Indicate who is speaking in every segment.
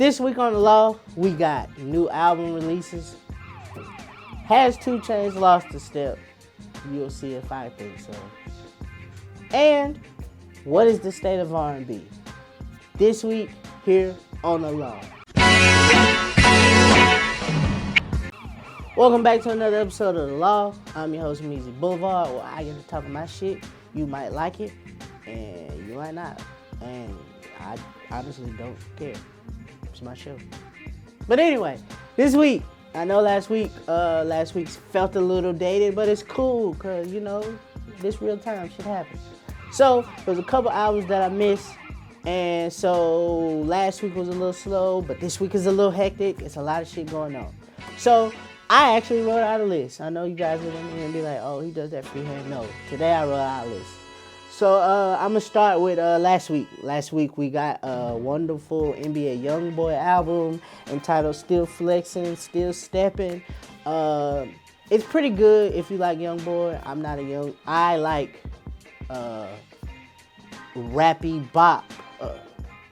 Speaker 1: This week on the Law, we got new album releases. Has 2 Chainz lost a step? You'll see if I think so. And what is the state of R&B? This week here on the Law. Welcome back to another episode of The Law. I'm your host, Meezy Blvd, where I get to talk my shit. You might like it, and you might not. And I honestly don't care. It's my show. But anyway, this week, I know last week's felt a little dated, but it's cool, because, you know, this real time shit happens. So, there's a couple albums that I missed. And so, last week was a little slow, but this week is a little hectic. It's a lot of shit going on. So, I actually wrote out a list. I know you guys are going to be like, oh, he does that freehand. No, today I wrote out a list. So I'm going to start with last week. Last week we got a wonderful NBA Youngboy album entitled Still Flexin', Still Steppin'. It's pretty good if you like Youngboy. I like rappy bop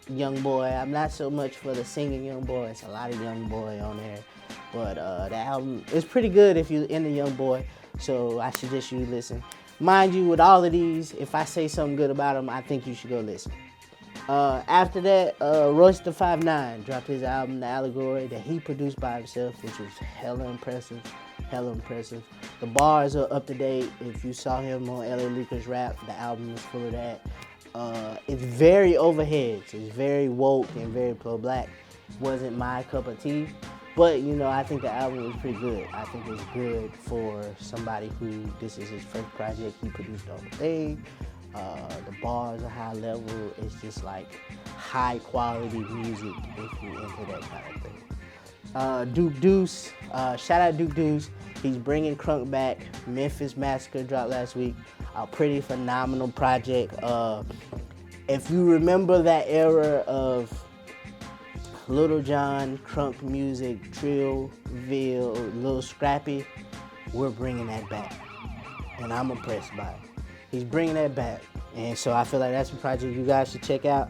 Speaker 1: Youngboy. I'm not so much for the singing Youngboy. It's a lot of Youngboy on there. But the album is pretty good if you're into Youngboy. So I suggest you listen. Mind you, with all of these, if I say something good about them, I think you should go listen. After that, Royce da 5'9" dropped his album, The Allegory, that he produced by himself, which was hella impressive. The bars are up to date. If you saw him on LA Lakers Rap, the album is full of that. It's very overheads. It's very woke and very pro-black. Wasn't my cup of tea. But, you know, I think the album was pretty good. I think it's good for somebody who, this is his first project. He produced the whole thing. The bars are high level. It's just like high quality music if you're into that kind of thing. Duke Deuce, shout out Duke Deuce. He's bringing Crunk back. Memphis Massacre dropped last week. A pretty phenomenal project. If you remember that era of Little John, Crunk music, Trillville, Lil Scrappy, we're bringing that back. And I'm impressed by it. He's bringing that back. And so I feel like that's a project you guys should check out.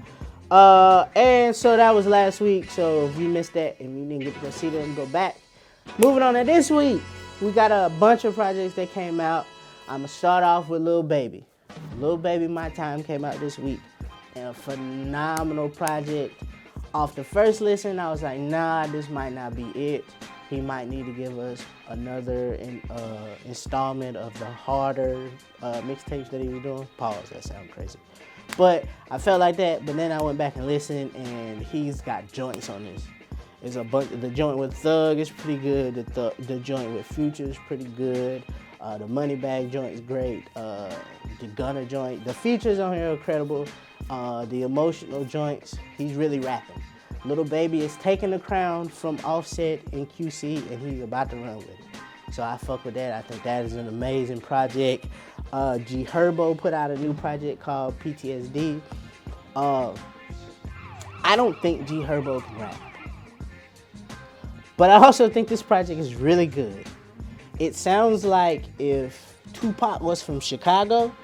Speaker 1: And so that was last week. So if you missed that and you didn't get to go see them, go back. Moving on to this week, we got a bunch of projects that came out. I'm going to start off with Lil Baby. Lil Baby My Time came out this week. And a phenomenal project. Off the first listen, I was like, nah, this might not be it. He might need to give us another installment of the harder mixtapes that he was doing. Pause, that sounds crazy. But I felt like that, but then I went back and listened, and he's got joints on this. There's a bunch. The joint with Thug is pretty good. The joint with Future is pretty good. The Moneybag joint is great. The Gunna joint. The features on here are incredible. The emotional joints, he's really rapping. Lil Baby is taking the crown from Offset and QC, and he's about to run with it. So I fuck with that. I think that is an amazing project. G Herbo put out a new project called PTSD. I don't think G Herbo can rap. But I also think this project is really good. It sounds like if Tupac was from Chicago,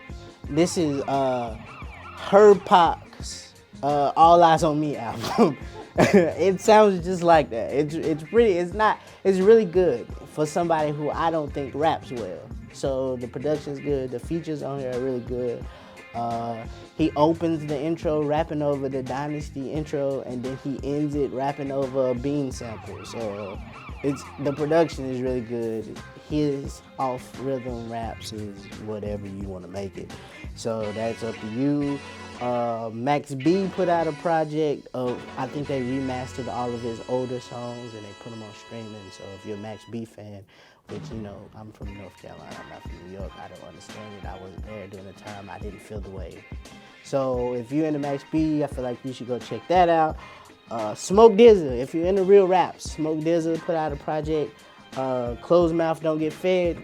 Speaker 1: this is Herb Pac's All Eyes on Me album. It sounds just like that. It's really good for somebody who I don't think raps well. So the production's good, the features on here are really good. He opens the intro rapping over the Dynasty intro, and then he ends it rapping over a Bean sample. So the production is really good. His off-rhythm raps is whatever you want to make it. So that's up to you. Max B put out a project of, I think they remastered all of his older songs and they put them on streaming. So if you're a Max B fan, which, you know, I'm from North Carolina, I'm not from New York, I don't understand it. I wasn't there during the time. I didn't feel the wave. So if you're into Max B, I feel like you should go check that out. Smoke DZA, if you're into real rap, Smoke DZA put out a project. Closed Mouth Don't Get Fed.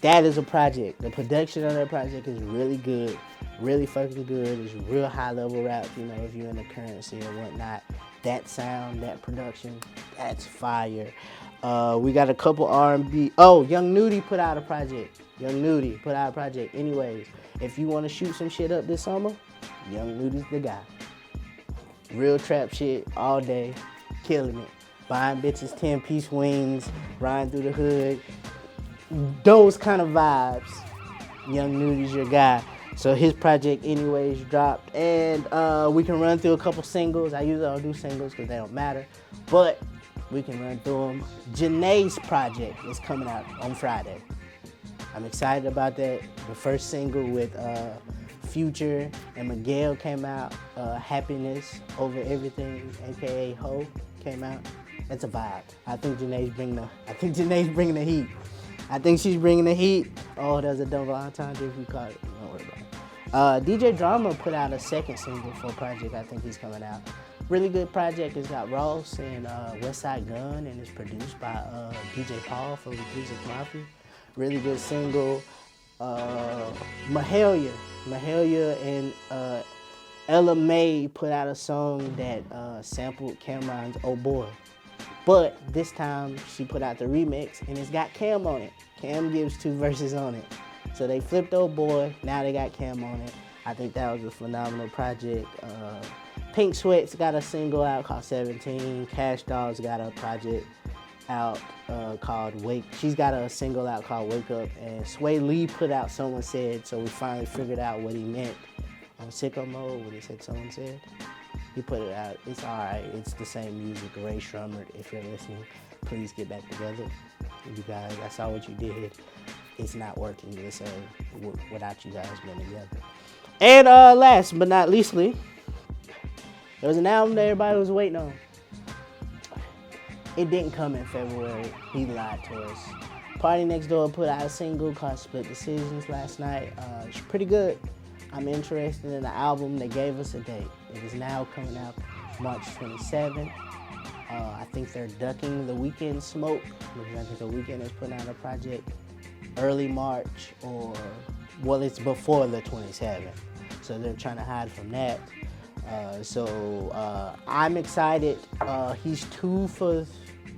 Speaker 1: That is a project. The production on that project is really good. Really fucking good. It's real high level rap, you know, if you're in the currency or whatnot. That sound, that production, that's fire. We got a couple R&B. Oh, Young Nudie put out a project. Anyways, if you want to shoot some shit up this summer, Young Nudie's the guy. Real trap shit all day. killing it. Buying bitches 10-piece wings, riding through the hood. Those kind of vibes. Young Nudy's your guy. So his project anyways dropped. And we can run through a couple singles. I usually don't do singles because they don't matter. But we can run through them. Janae's project is coming out on Friday. I'm excited about that. The first single with Future and Miguel came out. Happiness Over Everything, aka Ho, came out. That's a vibe. I think Janae's bringing the heat. I think she's bringing the heat. Oh, there's a double entendre if you caught it. Don't worry about it. DJ Drama put out a second single for a project I think he's coming out. Really good project. It's got Ross and Westside Gunn, and it's produced by DJ Paul from Music Mafia. Really good single. Mahalia and Ella May put out a song that sampled Cameron's Oh Boy. But this time she put out the remix and it's got Cam on it. Cam gives 2 verses on it. So they flipped Oh Boy, now they got Cam on it. I think that was a phenomenal project. Pink Sweat's got a single out called 17. Cash Doll's got a project out called Wake. She's got a single out called Wake Up. And Sway Lee put out Someone Said, so we finally figured out what he meant on Sicko Mode when he said Someone Said. He put it out. It's all right. It's the same music. Ray Shrummer, if you're listening, please get back together. You guys, I saw what you did. It's not working the same without you guys being together. And last but not leastly, there was an album that everybody was waiting on. It didn't come in February. He lied to us. Party Next Door put out a single called Split Decisions last night. It's pretty good. I'm interested in the album. They gave us a date. It is now coming out March 27th. I think they're ducking the Weeknd smoke because I think the Weeknd is putting out a project early March well, it's before the 27th. So they're trying to hide from that. I'm excited. He's 2 for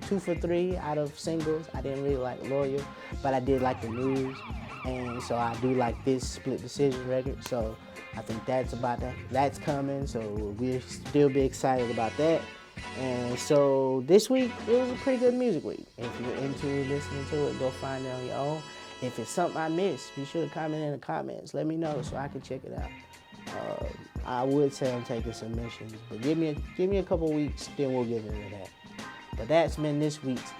Speaker 1: 3 out of singles. I didn't really like Loyal, but I did like The News. And so I do like this Split Decision record. So I think that's coming. So we'll still be excited about that. And so this week, it was a pretty good music week. If you're into listening to it, go find it on your own. If it's something I missed, be sure to comment in the comments. Let me know so I can check it out. I would say I'm taking submissions, but give me a couple weeks, then we'll get into that. But that's been this week's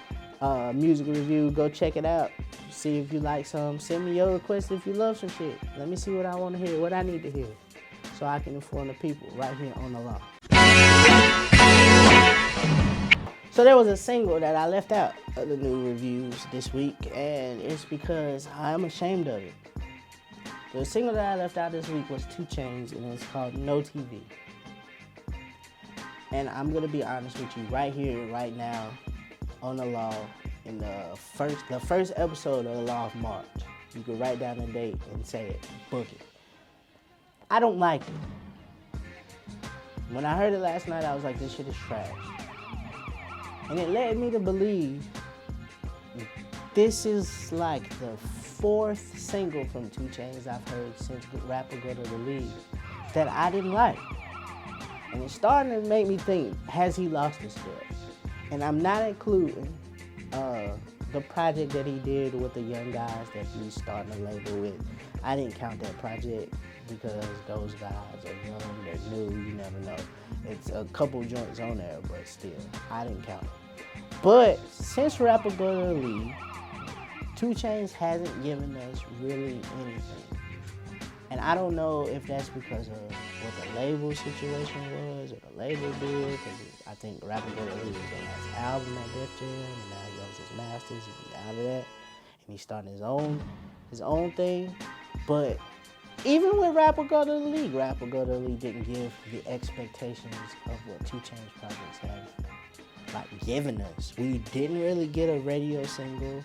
Speaker 1: music review. Go check it out. See if you like some. Send me your request if you love some shit. Let me see what I want to hear, what I need to hear, so I can inform the people right here on the law. So there was a single that I left out of the new reviews this week, and it's because I'm ashamed of it. The single that I left out this week was 2 Chainz, and it's called No TV. And I'm going to be honest with you right here, right now, on the law, in the first episode of the Law of March. You can write down the date and say it, book it. I don't like it. When I heard it last night, I was like, this shit is trash. And it led me to believe this is like the 4th single from 2 Chainz I've heard since Rapper Go to the League that I didn't like. And it's starting to make me think, has he lost his step? And I'm not including the project that he did with the young guys that he's starting to label with. I didn't count that project because those guys are young, they're new, you never know. It's a couple joints on there, but still, I didn't count it. But since Rapper Go to the League, 2 Chainz hasn't given us really anything. And I don't know if that's because of what the label situation was or the label did, because I think Rapper Go to the League was the last album at Def Jam, and now he owns his masters, and he's out of that, and he's starting his own thing. But even with Rapper Go to the League, Rapper Go to the League didn't give the expectations of what 2 Chainz projects have given us. We didn't really get a radio single.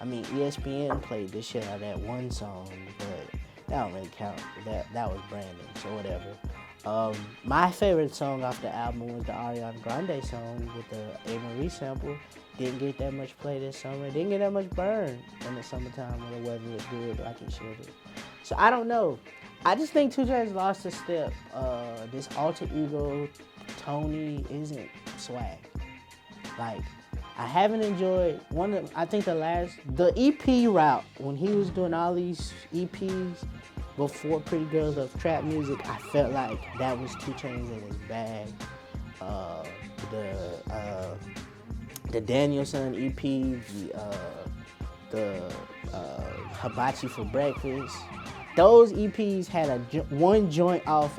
Speaker 1: I mean, ESPN played the shit out of that one song, but that don't really count. That was branding, so whatever. My favorite song off the album was the Ariana Grande song with the A. Marie sample. Didn't get that much play this summer. Didn't get that much burn in the summertime when the weather was good like it should have. So I don't know. I just think 2 Chainz lost a step. This alter ego, Tony, isn't swag. Like, I haven't enjoyed the EP route, when he was doing all these EPs before Pretty Girls Love Trap Music, I felt like that was 2 Chainz in his bag. The Danielson EP, the Hibachi for Breakfast. Those EPs had one joint off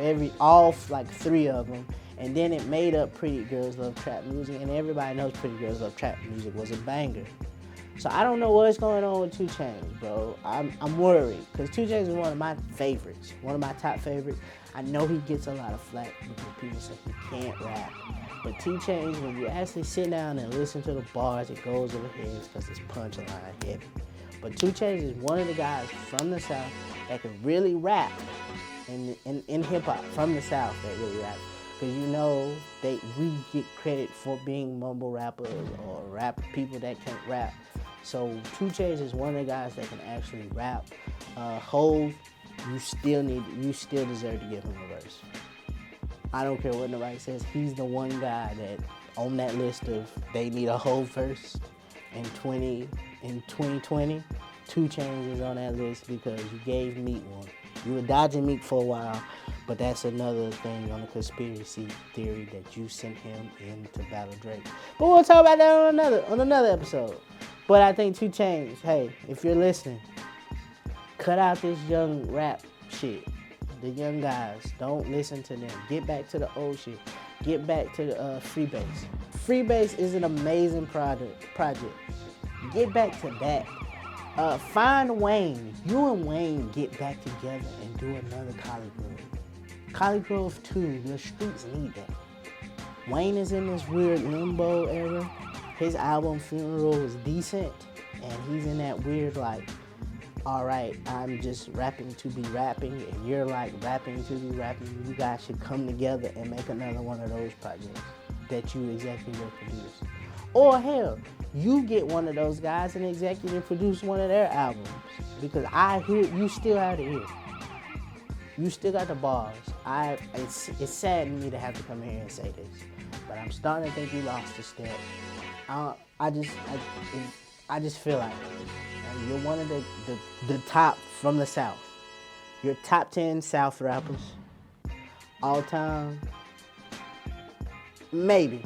Speaker 1: like 3 of them, and then it made up Pretty Girls Love Trap Music, and everybody knows Pretty Girls Love Trap Music was a banger. So I don't know what's going on with 2 Chainz, bro. I'm worried, because 2 Chainz is one of my favorites, one of my top favorites. I know he gets a lot of flack because people say he can't rap. But 2 Chainz, when you actually sit down and listen to the bars, it goes over heads because it's punchline heavy. But 2 Chainz is one of the guys from the South that can really rap in hip-hop, from the South that really rap. Because you know, we get credit for being mumble rappers or rap people that can't rap. So 2 Chainz is one of the guys that can actually rap. Hov, you still deserve to give him a verse. I don't care what nobody says. He's the one guy that on that list of they need a Hov verse in 2020. 2 Chainz is on that list because you gave Meek one. You were dodging Meek for a while, but that's another thing on the conspiracy theory that you sent him in to battle Drake. But we'll talk about that on another episode. But I think 2 Chainz, hey, if you're listening, cut out this young rap shit. The young guys, don't listen to them. Get back to the old shit. Get back to the Freebase. Freebase is an amazing project. Get back to that. Find Wayne. You and Wayne get back together and do another Collie Grove. Collie Grove 2, your streets need that. Wayne is in this weird limbo era. His album Funeral was decent, and he's in that weird like, all right, I'm just rapping to be rapping, and you're like rapping to be rapping. You guys should come together and make another one of those projects that you executive produce. Or hell, you get one of those guys and executive produce one of their albums. Because I hear you still have it here. You still got the bars. It's sad to me to have to come here and say this, but I'm starting to think you lost a step. I just feel like you're one of the top from the South. You're top 10 South rappers all time. Maybe.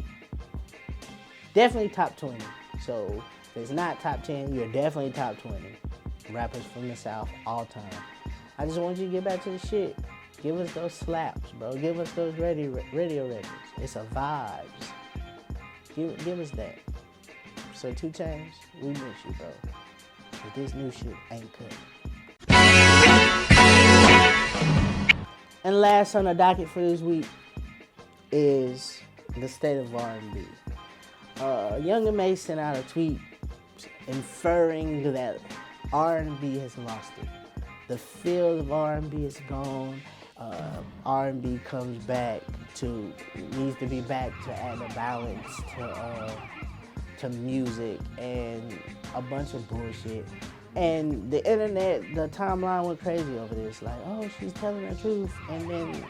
Speaker 1: Definitely top 20. So if it's not top 10, you're definitely top 20 rappers from the South all time. I just want you to get back to the shit. Give us those slaps, bro. Give us those radio records. It's a vibes. Give us that. So 2 Chainz, we miss you, bro. But this new shit ain't cut. And last on the docket for this week is the State of R&B. Young M.A sent out a tweet inferring that R&B has lost it. The feel of R&B is gone. R&B needs to be back to add a balance to music and a bunch of bullshit. And the internet, the timeline went crazy over this. Like, oh, she's telling the truth. And then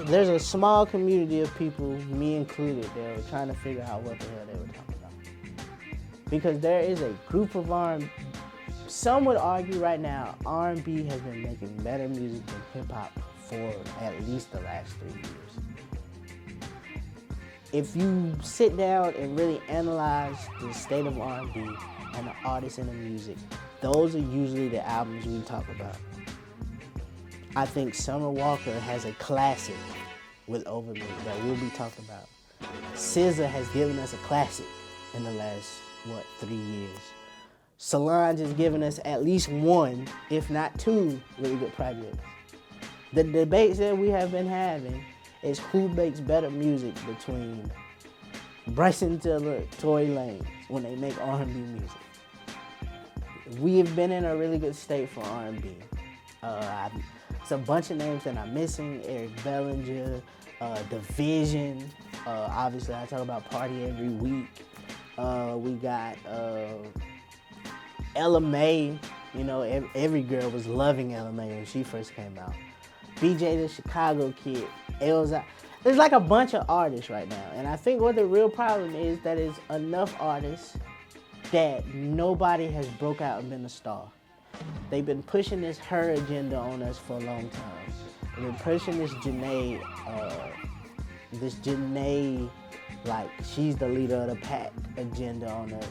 Speaker 1: there's a small community of people, me included, that were trying to figure out what the hell they were talking about. Because there is a group of R&B, some would argue right now, R&B has been making better music than hip-hop for at least the last 3 years. If you sit down and really analyze the state of R&B and the artists and the music, those are usually the albums we talk about. I think Summer Walker has a classic with Over Me that we'll be talking about. SZA has given us a classic in the last, 3 years. Solange has given us at least 1, if not 2, really good projects. The debates that we have been having is who makes better music between Bryson Tiller, Tory Lanez when they make R&B music. We have been in a really good state for R&B. It's a bunch of names that I'm missing. Eric Bellinger, Division. Obviously, I talk about Party Every Week. We got Ella Mai. You know, every girl was loving Ella Mai when she first came out. BJ the Chicago Kid. Elza. there's like a bunch of artists right now. And I think what the real problem is that is enough artists that nobody has broke out and been a star. They've been pushing this her agenda on us for a long time. They've been pushing this Janae, like she's the leader of the pack agenda on us.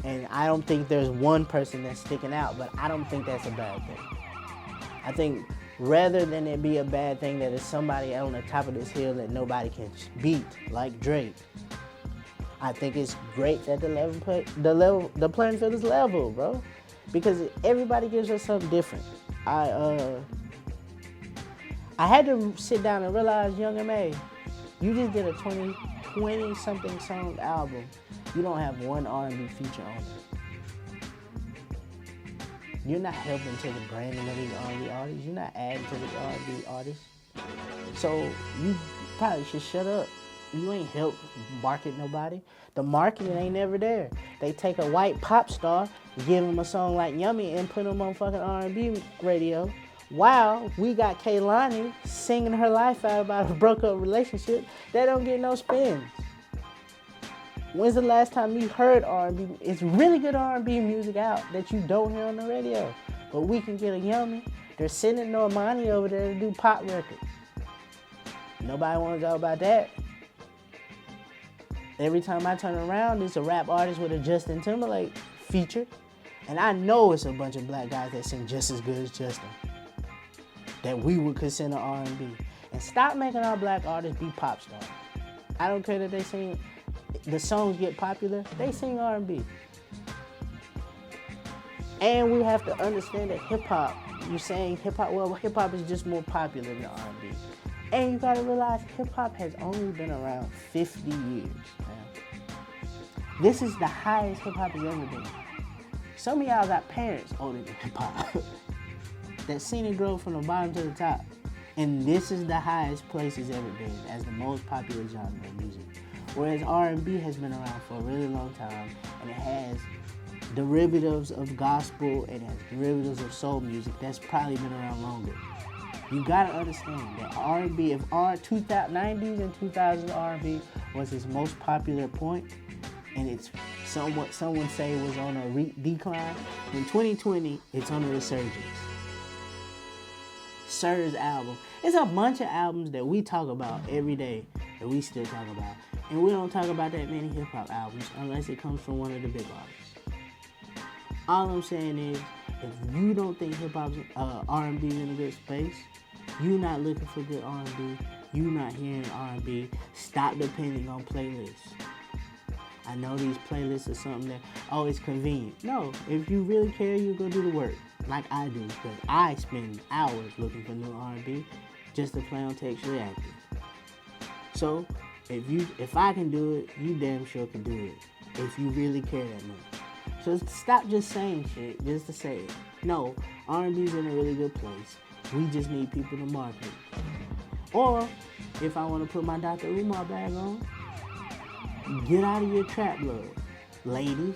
Speaker 1: And I don't think there's one person that's sticking out, but I don't think that's a bad thing. I think rather than it be a bad thing that it's somebody on the top of this hill that nobody can beat, like Drake, I think it's great that the playing field is level, bro. Because everybody gives us something different. I had to sit down and realize, Young M.A., you just did a 20-something song album. You don't have one R&B feature on it. You're not helping to the branding of these R&B artists. You're not adding to the R&B artists. So you probably should shut up. You ain't help market nobody. The marketing ain't never there. They take a white pop star, give him a song like Yummy, and put him on fucking R&B radio. Wow, we got Kehlani singing her life out about a broke up relationship. They don't get no spins. When's the last time you heard R&B? It's really good R&B music out that you don't hear on the radio. But we can get a Yummy. They're sending Normani over there to do pop records. Nobody wants to know about that. Every time I turn around, it's a rap artist with a Justin Timberlake feature. And I know it's a bunch of black guys that sing just as good as Justin, that we would consider R&B. And stop making our black artists be pop stars. I don't care that they sing, the songs get popular, they sing R&B. And we have to understand that hip-hop, you're saying hip-hop, well, hip-hop is just more popular than R&B. And you gotta realize hip-hop has only been around 50 years, man. This is the highest hip-hop has ever been. Some of y'all got parents older than hip-hop that seen it grow from the bottom to the top. And this is the highest place it's ever been as the most popular genre of music. Whereas R&B has been around for a really long time, and it has derivatives of gospel, and it has derivatives of soul music that's probably been around longer. You gotta understand that R&B, if 90s and 2000s R&B was its most popular point, and it's somewhat, someone say was on a decline, in 2020, it's on a resurgence. Sir's album. It's a bunch of albums that we talk about every day that we still talk about. And we don't talk about that many hip-hop albums unless it comes from one of the big artists. All I'm saying is, if you don't think hip-hop's R&B is in a good space, you not looking for good R&B, you not hearing R&B, stop depending on playlists. I know these playlists are something that, oh, it's convenient. No, if you really care, you go do the work, like I do, because I spend hours looking for new R&B just to play on Textually Active. So, if I can do it, you damn sure can do it, if you really care that much. So stop just saying shit just to say it. No, R&B's in a really good place. We just need people to market. Or, if I want to put my Dr. Umar bag on, get out of your trap love. Ladies,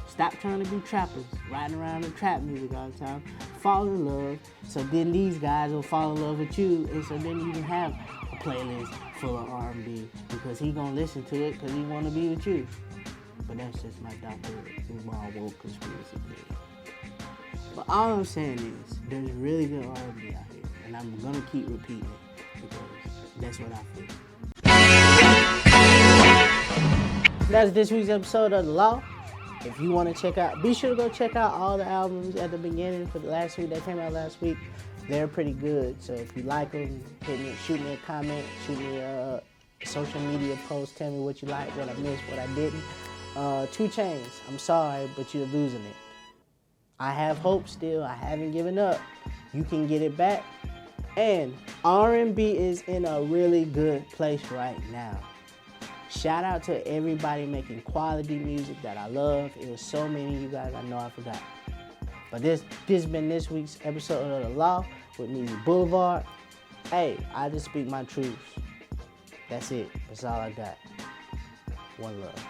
Speaker 1: stop trying to be trappers, riding around in trap music all the time. Fall in love, so then these guys will fall in love with you, and so then you can have a playlist full of R&B, because he gonna listen to it because he want to be with you. But that's just my Dr. Umar woke conspiracy theory. But all I'm saying is, there's really good R&B out here, and I'm gonna keep repeating it because that's what I feel. That's this week's episode of The Law. If you want to check out, be sure to go check out all the albums at the beginning for the last week that came out last week. They're pretty good. So if you like them, shoot me a comment, shoot me a social media post, tell me what you like, what I missed, what I didn't. 2 Chainz, I'm sorry, but you're losing it. I have hope still. I haven't given up. You can get it back. And R&B is in a really good place right now. Shout out to everybody making quality music that I love. It was so many of you guys I know I forgot. But this has been this week's episode of The Law with Meezy Blvd. Hey, I just speak my truths. That's it. That's all I got. One love.